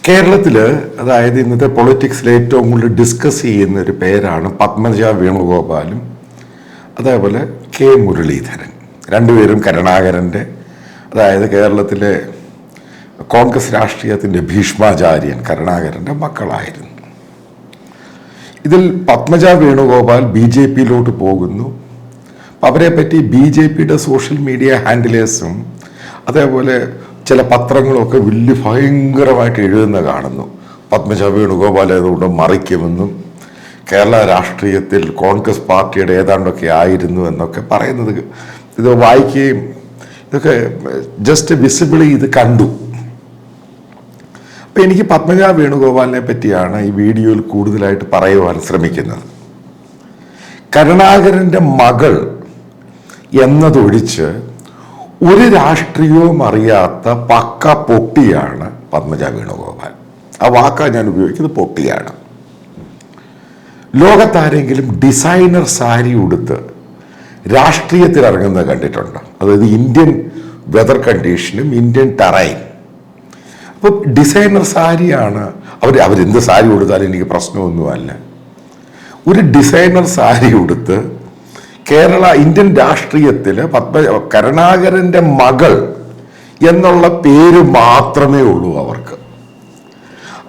കേരളത്തിൽ അതായത് ഇന്നത്തെ പൊളിറ്റിക്സിൽ ഏറ്റവും കൂടുതൽ ഡിസ്കസ് ചെയ്യുന്ന ഒരു പേരാണ് പത്മജ വേണുഗോപാലും അതേപോലെ കെ മുരളീധരൻ. രണ്ടുപേരും കരുണാകരൻ്റെ അതായത് കേരളത്തിലെ കോൺഗ്രസ് രാഷ്ട്രീയത്തിൻ്റെ ഭീഷ്മാചാര്യൻ കരുണാകരൻ്റെ മക്കളായിരുന്നു. ഇതിൽ പത്മജ വേണുഗോപാൽ BJP-യിലോട്ട് പോകുന്നു. അവരെപ്പറ്റി BJP-യുടെ സോഷ്യൽ മീഡിയ ഹാൻഡിലേഴ്സും അതേപോലെ ചില പത്രങ്ങളൊക്കെ വലിയ ഭയങ്കരമായിട്ട് എഴുതുന്ന കാണുന്നു. പത്മജ വേണുഗോപാൽ അതുകൊണ്ട് മറിക്കുമെന്നും കേരള രാഷ്ട്രീയത്തിൽ കോൺഗ്രസ് പാർട്ടിയുടെ ഏതാണ്ടൊക്കെ ആയിരുന്നു എന്നൊക്കെ പറയുന്നത് ഇത് വായിക്കുകയും ഇതൊക്കെ ജസ്റ്റ് വിസിബിളി ഇത് കണ്ടു. അപ്പം എനിക്ക് പത്മജ വേണുഗോപാലിനെ പറ്റിയാണ് ഈ വീഡിയോയിൽ കൂടുതലായിട്ട് പറയുവാൻ ശ്രമിക്കുന്നത്. കരുണാകരൻ്റെ മകൾ എന്നതൊഴിച്ച് ഒരു രാഷ്ട്രീയവും അറിയാത്ത പക്ക പൊട്ടിയാണ് പത്മജ വേണുഗോപാൽ. ആ വാക്കാണ് ഞാൻ ഉപയോഗിക്കുന്നത്, പൊട്ടിയാണ്. ലോകത്താരെങ്കിലും ഡിസൈനർ സാരി ഉടുത്ത് രാഷ്ട്രീയത്തിൽ ഇറങ്ങുന്നത് കണ്ടിട്ടുണ്ടോ? അതായത് ഇന്ത്യൻ വെതർ കണ്ടീഷനും ഇന്ത്യൻ ടെറൈൻ. അപ്പോൾ ഡിസൈനർ സാരിയാണ് അവരെന്ത് സാരി ഉടുത്താലും എനിക്ക് പ്രശ്നമൊന്നുമല്ല. ഒരു ഡിസൈനർ സാരി ഉടുത്ത് ഇന്ത്യൻ രാഷ്ട്രീയത്തിൽ കരുണാകരൻ്റെ മകൾ എന്നുള്ള പേര് മാത്രമേ ഉള്ളൂ അവർക്ക്.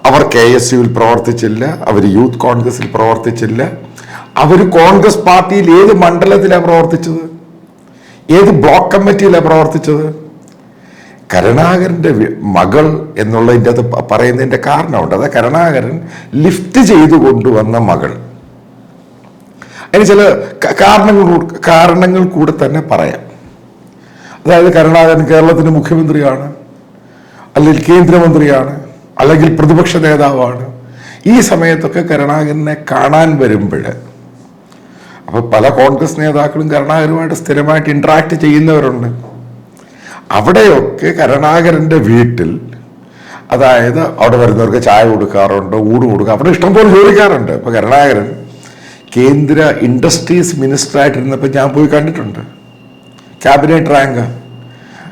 അവർ KSUവിൽ പ്രവർത്തിച്ചില്ല, അവർ യൂത്ത് കോൺഗ്രസിൽ പ്രവർത്തിച്ചില്ല, അവർ കോൺഗ്രസ് പാർട്ടിയിൽ ഏത് മണ്ഡലത്തിലാണ് പ്രവർത്തിച്ചത്, ഏത് ബ്ലോക്ക് കമ്മിറ്റിയിലാണ് പ്രവർത്തിച്ചത്. കരുണാകരൻ്റെ മകൾ എന്നുള്ളതിൻ്റെ അത് പറയുന്നതിൻ്റെ കാരണമുണ്ട്. അത് കരുണാകരൻ ലിഫ്റ്റ് ചെയ്തു കൊണ്ടുവന്ന മകൾ. അതിന് ചില കാരണങ്ങൾ കൂടെ തന്നെ പറയാം. അതായത് കരുണാകരൻ കേരളത്തിൻ്റെ മുഖ്യമന്ത്രിയാണ്, അല്ലെങ്കിൽ കേന്ദ്രമന്ത്രിയാണ്, അല്ലെങ്കിൽ പ്രതിപക്ഷ നേതാവാണ്. ഈ സമയത്തൊക്കെ കരുണാകരനെ കാണാൻ വരുമ്പോൾ അപ്പോൾ പല കോൺഗ്രസ് നേതാക്കളും കരുണാകരനുമായിട്ട് സ്ഥിരമായിട്ട് ഇൻട്രാക്ട് ചെയ്യുന്നവരുണ്ട്. അവിടെയൊക്കെ കരുണാകരൻ്റെ വീട്ടിൽ അതായത് അവിടെ വരുന്നവർക്ക് ചായ കൊടുക്കാറുണ്ട്, ഊട് കൊടുക്കുക, അവിടെ ഇഷ്ടംപോലെ ജോലിക്കാറുണ്ട്. ഇപ്പോൾ കരുണാകരൻ കേന്ദ്ര ഇൻഡസ്ട്രീസ് മിനിസ്റ്ററായിട്ടിരുന്നപ്പോൾ ഞാൻ പോയി കണ്ടിട്ടുണ്ട്, ക്യാബിനറ്റ് റാങ്ക്.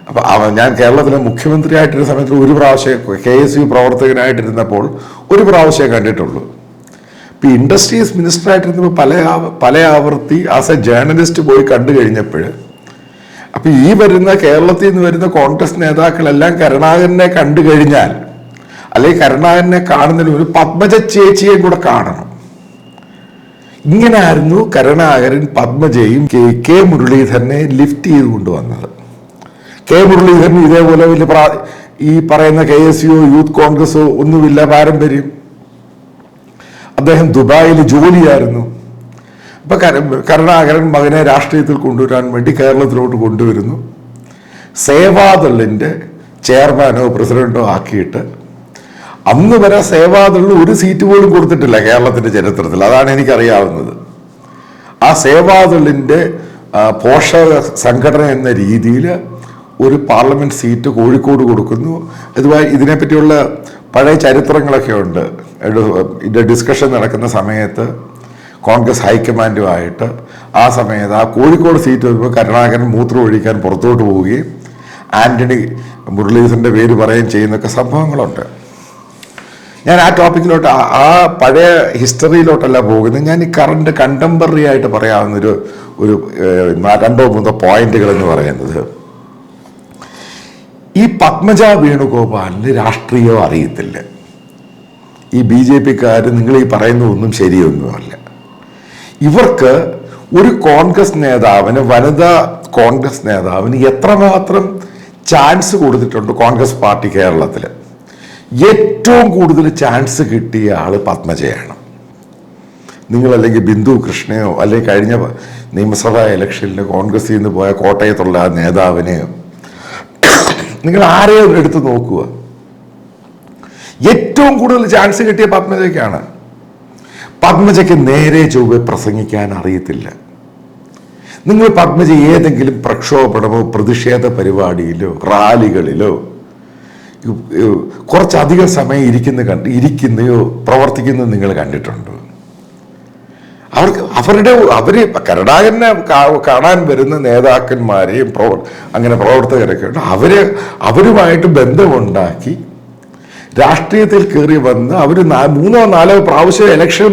അപ്പോൾ ഞാൻ കേരളത്തിലെ മുഖ്യമന്ത്രി ആയിട്ടിരുന്ന സമയത്ത് ഒരു പ്രാവശ്യം KSU പ്രവർത്തകനായിട്ടിരുന്നപ്പോൾ ഒരു പ്രാവശ്യമേ കണ്ടിട്ടുള്ളൂ. ഇപ്പോൾ ഇൻഡസ്ട്രീസ് മിനിസ്റ്ററായിട്ടിരുന്നപ്പോൾ പല ആവർത്തി ആസ് എ ജേർണലിസ്റ്റ് പോയി കണ്ടു കഴിഞ്ഞപ്പോൾ അപ്പോൾ ഈ കേരളത്തിൽ നിന്ന് വരുന്ന കോൺഗ്രസ് നേതാക്കളെല്ലാം കരുണാകരനെ കണ്ടു കഴിഞ്ഞാൽ അല്ലെങ്കിൽ കരുണാകരനെ കാണുന്നതിന് ഒരു പത്മജ ചേച്ചിയെ കൂടെ കാണണം. ഇങ്ങനെയായിരുന്നു കരുണാകരൻ പത്മജയും കെ മുരളീധരനെ ലിഫ്റ്റ് ചെയ്ത് കൊണ്ടുവന്നത്. കെ മുരളീധരൻ ഇതേപോലെ വലിയ ഈ പറയുന്ന KSU യൂത്ത് കോൺഗ്രസോ ഒന്നുമില്ല പാരമ്പര്യം. അദ്ദേഹം ദുബായിൽ ജോലിയായിരുന്നു. ഇപ്പൊ കരുണാകരൻ മകനെ രാഷ്ട്രീയത്തിൽ കൊണ്ടുവരാൻ വേണ്ടി കേരളത്തിലോട്ട് കൊണ്ടുവരുന്നു. സേവാദളിൻ്റെ ചെയർമാനോ പ്രസിഡന്റോ ആക്കിയിട്ട് അന്ന് വരെ സേവാദളിന് ഒരു സീറ്റ് പോലും കൊടുത്തിട്ടില്ല കേരളത്തിൻ്റെ ചരിത്രത്തിൽ. അതാണ് എനിക്കറിയാവുന്നത്. ആ സേവാദളിൻ്റെ പോഷക സംഘടന എന്ന രീതിയിൽ ഒരു പാർലമെന്റ് സീറ്റ് കോഴിക്കോട് കൊടുക്കുന്നു. ഇതിനെപ്പറ്റിയുള്ള പഴയ ചരിത്രങ്ങളൊക്കെ ഉണ്ട്. ഇതിൻ്റെ ഡിസ്കഷൻ നടക്കുന്ന സമയത്ത് കോൺഗ്രസ് ഹൈക്കമാൻഡുമായിട്ട് ആ സമയത്ത് ആ കോഴിക്കോട് സീറ്റ് വരുമ്പോൾ കരുണാകരൻ മൂത്രം ഒഴിക്കാൻ പുറത്തോട്ട് പോവുകയും ആന്റണി മുരളീധരൻ്റെ പേര് പറയുകയും ചെയ്യുന്നൊക്കെ സംഭവങ്ങളുണ്ട്. ഞാൻ ആ ടോപ്പിക്കിലോട്ട് ആ പഴയ ഹിസ്റ്ററിയിലോട്ടല്ല പോകുന്നത്. ഞാൻ ഈ കറണ്ട് കണ്ടംപററി ആയിട്ട് പറയാവുന്ന ഒരു 2-3 പോയിന്റുകൾ എന്ന് പറയുന്നത്, ഈ പത്മജ വേണുഗോപാലിന് രാഷ്ട്രീയം അറിയത്തില്ല. ഈ BJP-ക്കാർ നിങ്ങൾ ഈ പറയുന്നതൊന്നും ശരിയൊന്നുമല്ല. ഇവർക്ക് ഒരു കോൺഗ്രസ് നേതാവിന്, വനിതാ കോൺഗ്രസ് നേതാവിന് എത്രമാത്രം ചാൻസ് കൊടുത്തിട്ടുണ്ട് കോൺഗ്രസ് പാർട്ടി കേരളത്തിൽ. ഏറ്റവും കൂടുതൽ ചാൻസ് കിട്ടിയ ആള് പത്മജയാണ്. നിങ്ങളല്ലെങ്കിൽ ബിന്ദു കൃഷ്ണയോ അല്ലെങ്കിൽ കഴിഞ്ഞ നിയമസഭാ ഇലക്ഷനിൽ കോൺഗ്രസിൽ നിന്ന് പോയ കോട്ടയത്തുള്ള ആ നേതാവിനെയോ നിങ്ങൾ ആരെയും എടുത്ത് നോക്കുക. ഏറ്റവും കൂടുതൽ ചാൻസ് കിട്ടിയ പത്മജയ്ക്കാണ്. പത്മജയ്ക്ക് നേരെ ചൊവ്വെ പ്രസംഗിക്കാൻ അറിയത്തില്ല. നിങ്ങൾ പത്മജ ഏതെങ്കിലും പ്രക്ഷോഭണമോ പ്രതിഷേധ പരിപാടിയിലോ റാലികളിലോ കുറച്ചധികം സമയം ഇരിക്കുന്നയോ പ്രവർത്തിക്കുന്നോ നിങ്ങൾ കണ്ടിട്ടുണ്ടോ? അവര് കരുണാകരനെ കാണാൻ വരുന്ന നേതാക്കന്മാരെയും അങ്ങനെ പ്രവർത്തകരൊക്കെ ഉണ്ട്. അവരുമായിട്ട് ബന്ധമുണ്ടാക്കി രാഷ്ട്രീയത്തിൽ കയറി വന്ന് അവർ 3-4 പ്രാവശ്യം ഇലക്ഷൻ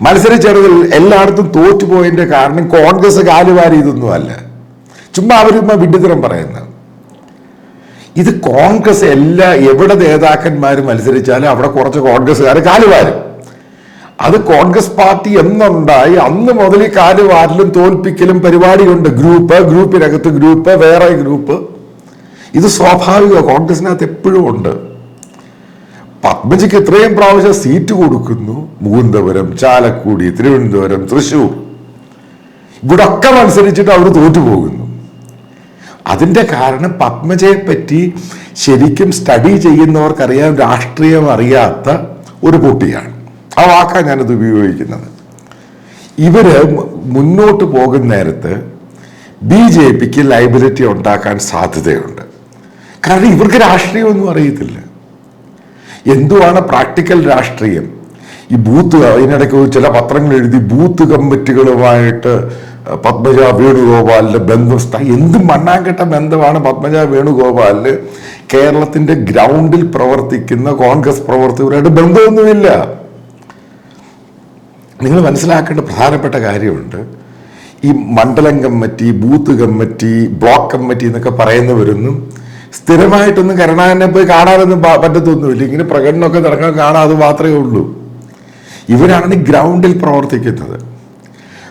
മത്സരിച്ചതിൽ എല്ലായിടത്തും തോറ്റുപോയതിന്റെ കാരണം കോൺഗ്രസ് കാലുവാരി ഇതൊന്നും അല്ല, ചുമ്മാ അവരുമ്മ വിഡ്ഢിത്തരം പറയുന്നത്. ഇത് കോൺഗ്രസ് എവിടെ നേതാക്കന്മാർ മത്സരിച്ചാലും അവിടെ കുറച്ച് കോൺഗ്രസ്സുകാർ കാലുവാരും. അത് കോൺഗ്രസ് പാർട്ടി എന്നുണ്ടായി അന്ന് മുതൽ ഈ കാലുവാരലും തോൽപ്പിക്കലും പരിപാടിയുണ്ട്. ഗ്രൂപ്പിനകത്ത് ഗ്രൂപ്പ്, വേറെ ഗ്രൂപ്പ്. ഇത് സ്വാഭാവിക, കോൺഗ്രസിനകത്ത് എപ്പോഴും ഉണ്ട്. പത്മജിക്ക് ഇത്രയും പ്രാവശ്യം സീറ്റ് കൊടുക്കുന്നു. മുകുന്ദപുരം, ചാലക്കുടി, തിരുവനന്തപുരം, തൃശ്ശൂർ, ഇവിടെ ഒക്കെ മത്സരിച്ചിട്ട് അവർ തോറ്റുപോകുന്നു. അതിൻ്റെ കാരണം പത്മജയെ പറ്റി ശരിക്കും സ്റ്റഡി ചെയ്യുന്നവർക്കറിയാൻ രാഷ്ട്രീയം അറിയാത്ത ഒരു കുട്ടിയാണ്. ആ വാക്കാണ് ഞാനത് ഉപയോഗിക്കുന്നത്. ഇവര് മുന്നോട്ട് പോകുന്ന നേരത്ത് BJPക്ക് ലൈബിലിറ്റി ഉണ്ടാക്കാൻ സാധ്യതയുണ്ട്. കാരണം ഇവർക്ക് രാഷ്ട്രീയമൊന്നും അറിയത്തില്ല. എന്തുവാണ് പ്രാക്ടിക്കൽ രാഷ്ട്രീയം? ഈ ബൂത്ത്, അതിനിടയ്ക്ക് ചില പത്രങ്ങൾ എഴുതി ബൂത്ത് കമ്മിറ്റികളുമായിട്ട് പത്മജ വേണുഗോപാലിന്റെ ബന്ധം, എന്ത് മണ്ണാങ്കെട്ട ബന്ധമാണ് പത്മജ വേണുഗോപാലിന് കേരളത്തിന്റെ ഗ്രൗണ്ടിൽ പ്രവർത്തിക്കുന്ന കോൺഗ്രസ് പ്രവർത്തകരായിട്ട് ബന്ധമൊന്നുമില്ല. നിങ്ങൾ മനസ്സിലാക്കേണ്ട പ്രധാനപ്പെട്ട കാര്യമുണ്ട്. ഈ മണ്ഡലം committee, booth committee, block committee എന്നൊക്കെ പറയുന്നവരൊന്നും സ്ഥിരമായിട്ടൊന്നും കരുണാകരനെ പോയി കാണാനൊന്നും പറ്റത്തൊന്നുമില്ല. ഇങ്ങനെ പ്രകടനമൊക്കെ നടക്കാൻ കാണാൻ അത് മാത്രമേ ഉള്ളൂ. ഇവരാണ് ഗ്രൗണ്ടിൽ പ്രവർത്തിക്കുന്നത്.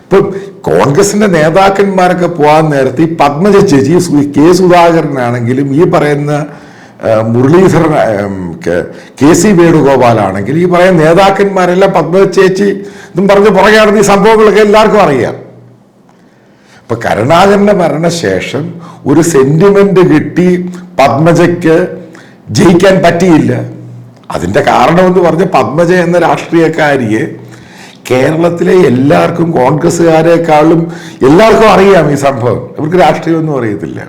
ഇപ്പം കോൺഗ്രസിന്റെ നേതാക്കന്മാരൊക്കെ പോകാൻ നേരത്തെ ഈ പത്മജ ചേച്ചി, K. സുധാകരനാണെങ്കിലും ഈ പറയുന്ന മുരളീധരൻ, KC വേണുഗോപാലാണെങ്കിൽ ഈ പറയുന്ന നേതാക്കന്മാരെല്ലാം പത്മജ ചേച്ചി എന്നും പറഞ്ഞ് പുറകെയാണെന്ന് ഈ സംഭവങ്ങളൊക്കെ എല്ലാവർക്കും അറിയാം. ഇപ്പൊ കരുണാകരന്റെ മരണശേഷം ഒരു സെന്റിമെന്റ് കിട്ടി പത്മജയ്ക്ക് ജയിക്കാൻ പറ്റിയില്ല. അതിന്റെ കാരണമെന്ന് പറഞ്ഞ പത്മജ എന്ന രാഷ്ട്രീയക്കാരിയെ കേരളത്തിലെ എല്ലാവർക്കും, കോൺഗ്രസ്സുകാരെക്കാളും എല്ലാവർക്കും അറിയാം ഈ സംഭവം. ഇവർക്ക് രാഷ്ട്രീയമൊന്നും അറിയത്തില്ല.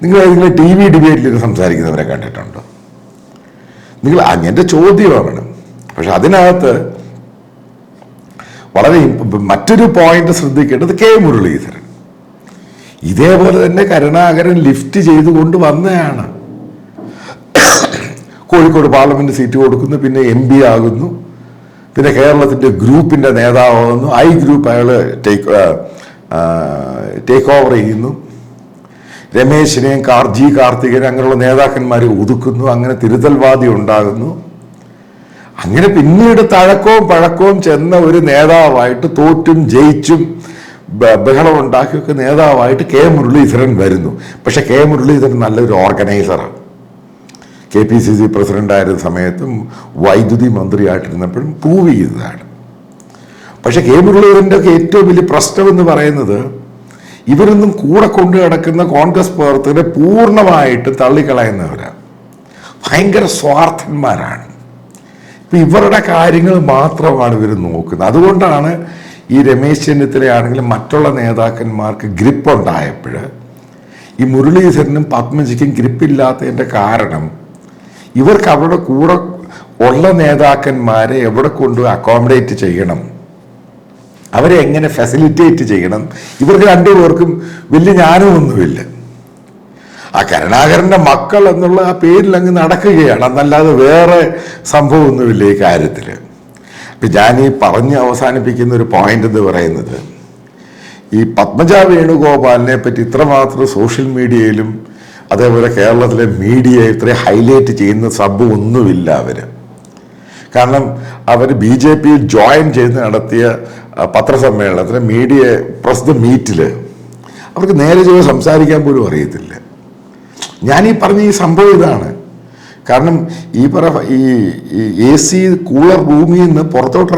നിങ്ങൾ TV ഡിബേറ്റിൽ സംസാരിക്കുന്നവരെ കണ്ടിട്ടുണ്ടോ? നിങ്ങൾ അങ്ങനത്തെ ചോദ്യമാണ്. പക്ഷെ അതിനകത്ത് വളരെ മറ്റൊരു പോയിന്റ് ശ്രദ്ധിക്കേണ്ടത് K. മുരളീധരൻ ഇതേപോലെ തന്നെ കരുണാകരൻ ലിഫ്റ്റ് ചെയ്തുകൊണ്ട് വന്നതാണ്. കോഴിക്കോട് പാർലമെന്റ് സീറ്റ് കൊടുക്കുന്നു, പിന്നെ MP ആകുന്നു, പിന്നെ കേരളത്തിന്റെ ഗ്രൂപ്പിന്റെ നേതാവാകുന്നു. ഗ്രൂപ്പ് അയാള് ടേക്ക് ഓവർ ചെയ്യുന്നു. രമേശിനെയും കാർത്തികനെയും അങ്ങനെയുള്ള നേതാക്കന്മാരെ ഒതുക്കുന്നു. അങ്ങനെ തിരുത്തൽവാദി ഉണ്ടാകുന്നു. അങ്ങനെ പിന്നീട് തഴക്കവും പഴക്കവും ചെന്ന ഒരു നേതാവായിട്ട്, തോറ്റും ജയിച്ചും ബഹളം ഉണ്ടാക്കിയൊക്കെ നേതാവായിട്ട് K. മുരളീധരൻ വരുന്നു. പക്ഷെ K. മുരളീധരൻ നല്ലൊരു ഓർഗനൈസറാണ്. KPCC പ്രസിഡന്റായിരുന്ന സമയത്തും വൈദ്യുതി മന്ത്രിയായിട്ടിരുന്നപ്പോഴും പ്രൂവ് ചെയ്തതാണ്. പക്ഷെ K. മുരളീധരൻ്റെ ഒക്കെ ഏറ്റവും വലിയ പ്രശ്നം എന്ന് പറയുന്നത് ഇവരൊന്നും കൂടെ കൊണ്ടു കിടക്കുന്ന കോൺഗ്രസ് പ്രവർത്തകരെ പൂർണ്ണമായിട്ട് തള്ളിക്കളയുന്നവരാണ്. ഭയങ്കര സ്വാർത്ഥന്മാരാണ്. ഇപ്പം ഇവരുടെ കാര്യങ്ങൾ മാത്രമാണ് ഇവർ നോക്കുന്നത്. അതുകൊണ്ടാണ് ഈ രമേശ് ചെന്നിത്തലയാണെങ്കിലും മറ്റുള്ള നേതാക്കന്മാർക്ക് ഗ്രിപ്പ് ഉണ്ടായപ്പോൾ ഈ മുരളീധരനും പത്മജിക്കും ഗ്രിപ്പില്ലാത്തതിൻ്റെ കാരണം ഇവർക്ക് അവരുടെ കൂടെ ഉള്ള നേതാക്കന്മാരെ എവിടെ കൊണ്ട് അക്കോമഡേറ്റ് ചെയ്യണം, അവരെ എങ്ങനെ ഫെസിലിറ്റേറ്റ് ചെയ്യണം, ഇവർക്ക് രണ്ടുപേർക്കും വലിയ ജ്ഞാനമൊന്നുമില്ല. ആ കരുണാകരന്റെ മക്കൾ എന്നുള്ള ആ പേരിൽ അങ്ങ് നടക്കുകയാണ്, എന്നല്ലാതെ വേറെ സംഭവമൊന്നുമില്ല ഈ കാര്യത്തിൽ. ഇപ്പം ഞാൻ ഈ പറഞ്ഞ് അവസാനിപ്പിക്കുന്ന ഒരു പോയിന്റ് എന്ന് പറയുന്നത്, ഈ പത്മജ വേണുഗോപാലിനെ പറ്റി ഇത്രമാത്രം സോഷ്യൽ മീഡിയയിലും അതേപോലെ കേരളത്തിലെ മീഡിയ ഇത്രയും ഹൈലൈറ്റ് ചെയ്യുന്ന സംഭവം ഒന്നുമില്ല അവർ. കാരണം അവർ BJPയിൽ ജോയിൻ ചെയ്ത് നടത്തിയ പത്രസമ്മേളനത്തിന് മീഡിയ പ്രസ് മീറ്റിൽ അവർക്ക് നേരെ ചൊവ്വേ സംസാരിക്കാൻ പോലും അറിയത്തില്ല. ഞാൻ ഈ പറഞ്ഞ ഈ സംഭവം ഇതാണ്. കാരണം ഈ AC കൂളർ റൂമിൽ നിന്ന് പുറത്തോട്ട്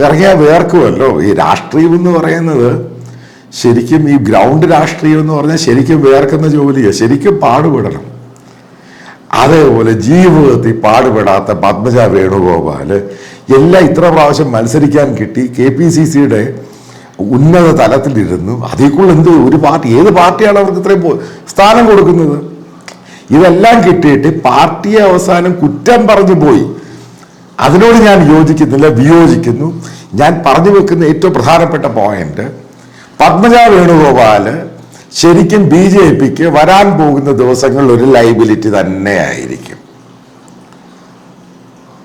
ഇറങ്ങിയാൽ വേർക്കുമല്ലോ. ഈ രാഷ്ട്രീയം എന്ന് പറയുന്നത് ശരിക്കും ഈ ഗ്രൗണ്ട് രാഷ്ട്രീയം എന്ന് പറഞ്ഞാൽ ശരിക്കും വേർക്കുന്ന ജോലിയാണ്, ശരിക്കും പാടുപെടണം. അതേപോലെ ജീവിതത്തിൽ പാടുപെടാത്ത പത്മജ വേണുഗോപാൽ എല്ലാം ഇത്ര പ്രാവശ്യം മത്സരിക്കാൻ കിട്ടി, KPCCയുടെ ഉന്നത തലത്തിലിരുന്നു. അതേക്കുള്ള ഒരു പാർട്ടി, ഏത് പാർട്ടിയാണ് അവർക്ക് ഇത്രയും സ്ഥാനം കൊടുക്കുന്നത്? ഇതെല്ലാം കിട്ടിയിട്ട് പാർട്ടിയെ അവസാനം കുറ്റം പറഞ്ഞു പോയി. അതിനോട് ഞാൻ യോജിക്കുന്നില്ല, വിയോജിക്കുന്നു. ഞാൻ പറഞ്ഞു വെക്കുന്ന ഏറ്റവും പ്രധാനപ്പെട്ട പോയിന്റ്, പത്മജ വേണുഗോപാല് ശരിക്കും BJPക്ക് വരാൻ പോകുന്ന ദിവസങ്ങളിൽ ഒരു ലൈബിലിറ്റി തന്നെ ആയിരിക്കും.